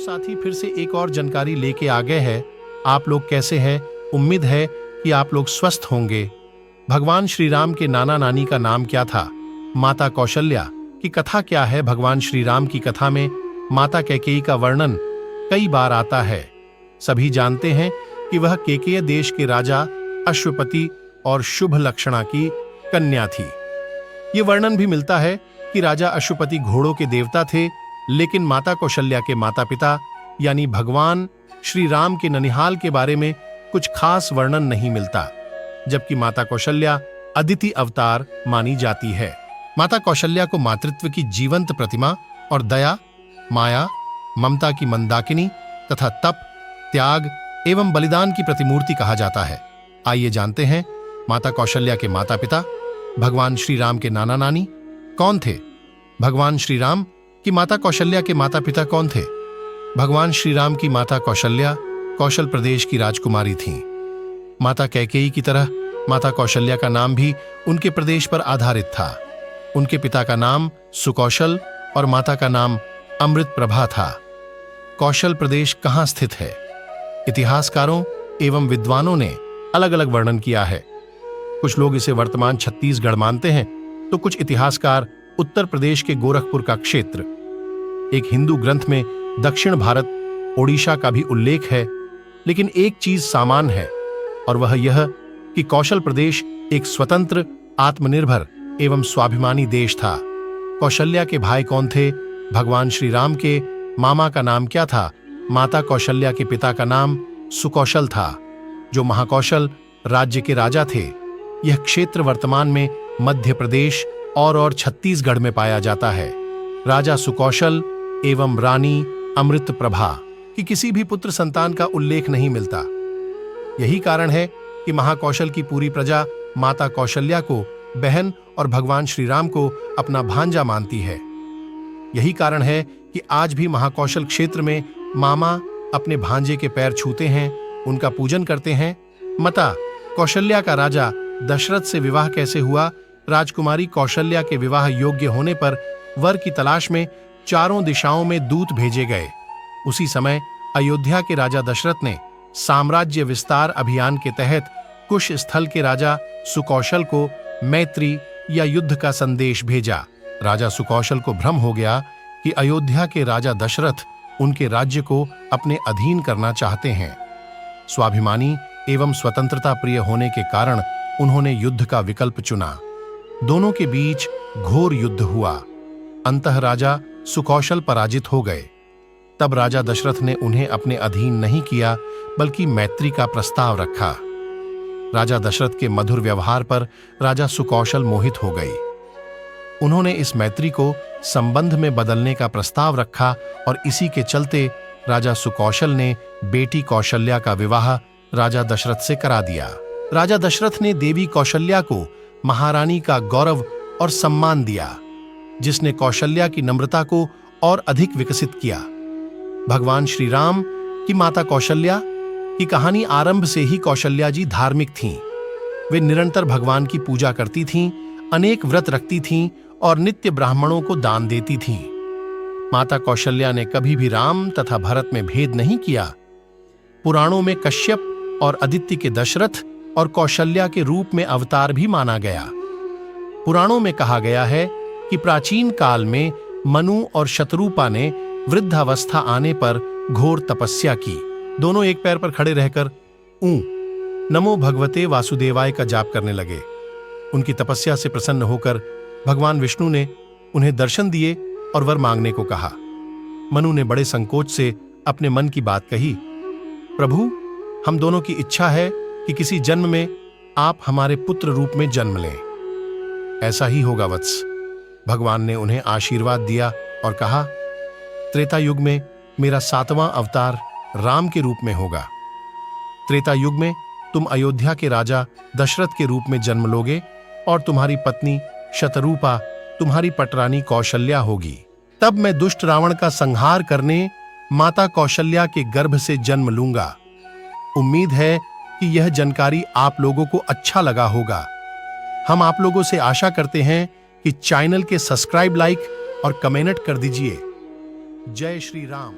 साथी फिर से एक और जानकारी लेके आ गए हैं। आप लोग कैसे हैं? उम्मीद है कि आप लोग स्वस्थ होंगे। भगवान श्री राम के नाना नानी का नाम क्या था? माता कौशल्या की कथा क्या है? भगवान श्री राम की कथा में माता कैकेयी का वर्णन कई बार आता है। सभी जानते हैं कि वह केकेय देश के राजा अश्वपति और शुभ लक्षणा की कन्या थी। ये वर्णन भी मिलता है कि राजा अश्वपति घोड़ों के देवता थे, लेकिन माता कौशल्या के माता पिता यानी भगवान श्री राम के ननिहाल के बारे में कुछ खास वर्णन नहीं मिलता, जबकि माता कौशल्या अदिति अवतार मानी जाती है। माता कौशल्या को मातृत्व की जीवंत प्रतिमा और दया, माया, ममता की मंदाकिनी तथा तप, त्याग एवं बलिदान की प्रतिमूर्ति कहा जाता है। आइए जानते हैं माता कौशल्या के माता पिता भगवान श्री राम के नाना नानी कौन थे। भगवान श्री राम की माता कौशल्या के माता पिता कौन थे? भगवान श्री राम की माता कौशल्या कौशल प्रदेश की राजकुमारी थीं। माता कैकेयी की तरह माता कौशल्या का नाम भी उनके प्रदेश पर आधारित था। उनके पिता का नाम सुकौशल और माता का नाम अमृत प्रभा था। कौशल प्रदेश कहाँ स्थित है? इतिहासकारों एवं विद्वानों ने अलग अलग वर्णन किया है। कुछ लोग इसे वर्तमान छत्तीसगढ़ मानते हैं, तो कुछ इतिहासकार उत्तर प्रदेश के गोरखपुर का क्षेत्र। एक हिंदू ग्रंथ में दक्षिण भारत, ओडिशा का भी उल्लेख है, लेकिन एक चीज समान है और वह यह कि कौशल प्रदेश एक स्वतंत्र, आत्मनिर्भर एवं स्वाभिमानी देश था। कौशल्या के भाई कौन थे? भगवान श्री राम के मामा का नाम क्या था? माता कौशल्या के पिता का नाम सुकौशल था, जो महाकौशल राज्य के राजा थे। यह क्षेत्र वर्तमान में मध्य प्रदेश और छत्तीसगढ़ में पाया जाता है। राजा सुकौशल एवं रानी अमृत प्रभा की किसी भी पुत्र संतान का उल्लेख नहीं मिलता। यही कारण है कि महाकौशल की पूरी प्रजा माता कौशल्या को बहन और भगवान श्री राम को अपना भांजा मानती है। यही कारण है कि आज भी महाकौशल क्षेत्र में मामा अपने भांजे के पैर छूते हैं, उनका पूजन करते हैं। माता कौशल्या का राजा दशरथ से विवाह कैसे हुआ? राजकुमारी कौशल्या के विवाह योग्य होने पर वर की तलाश में चारों दिशाओं में दूत भेजे गए। उसी समय अयोध्या के राजा दशरथ ने साम्राज्य विस्तार अभियान के तहत कुश स्थल के राजा सुकौशल को मैत्री या युद्ध का संदेश भेजा। राजा सुकौशल को भ्रम हो गया कि अयोध्या के राजा दशरथ उनके राज्य को अपने अधीन करना चाहते हैं। स्वाभिमानी एवं स्वतंत्रता प्रिय होने के कारण उन्होंने युद्ध का विकल्प चुना। दोनों के बीच घोर युद्ध हुआ। अंततः राजा सुकौशल पराजित हो गए। तब राजा दशरथ ने उन्हें अपने अधीन नहीं किया, बल्कि मैत्री का प्रस्ताव रखा। राजा दशरथ के मधुर व्यवहार पर राजा सुकौशल मोहित हो गई। उन्होंने इस मैत्री को संबंध में बदलने का प्रस्ताव रखा और इसी के चलते राजा सुकौशल ने बेटी कौशल्या का विवाह राजा दशरथ से करा दिया। राजा दशरथ ने देवी कौशल्या को महारानी का गौरव और सम्मान दिया, जिसने कौशल्या की नम्रता को और अधिक विकसित किया। भगवान श्री राम की माता कौशल्या की कहानी आरंभ से ही कौशल्या जी धार्मिक थीं। वे निरंतर भगवान की पूजा करती थीं, अनेक व्रत रखती थीं और नित्य ब्राह्मणों को दान देती थीं। माता कौशल्या ने कभी भी राम तथा भरत में भेद नहीं किया। पुराणों में कश्यप और आदित्य के दशरथ और कौशल्या के रूप में अवतार भी माना गया। पुराणों में कहा गया है कि प्राचीन काल में मनु और शतरूपा ने वृद्धावस्था आने पर घोर तपस्या की। दोनों एक पैर पर खड़े रहकर नमो भगवते वासुदेवाय का जाप करने लगे। उनकी तपस्या से प्रसन्न होकर भगवान विष्णु ने उन्हें दर्शन दिए और वर मांगने को कहा। मनु ने बड़े संकोच से अपने मन की बात कही, प्रभु, हम दोनों की इच्छा है कि किसी जन्म में आप हमारे पुत्र रूप में जन्म लें। ऐसा ही होगा वत्स। भगवान ने उन्हें आशीर्वाद दिया और कहा, त्रेता युग में मेरा 7वां अवतार राम के रूप में होगा। त्रेता युग में तुम अयोध्या के राजा दशरथ के रूप में जन्म लोगे और तुम्हारी पत्नी शतरूपा तुम्हारी पटरानी कौशल्या होगी। तब मैं दुष्ट रावण का संहार करने माता कौशल्या के गर्भ से जन्म लूंगा। उम्मीद है कि यह जानकारी आप लोगों को अच्छा लगा होगा। हम आप लोगों से आशा करते हैं कि चैनल के सब्सक्राइब, लाइक और कमेंट कर दीजिए। जय श्री राम।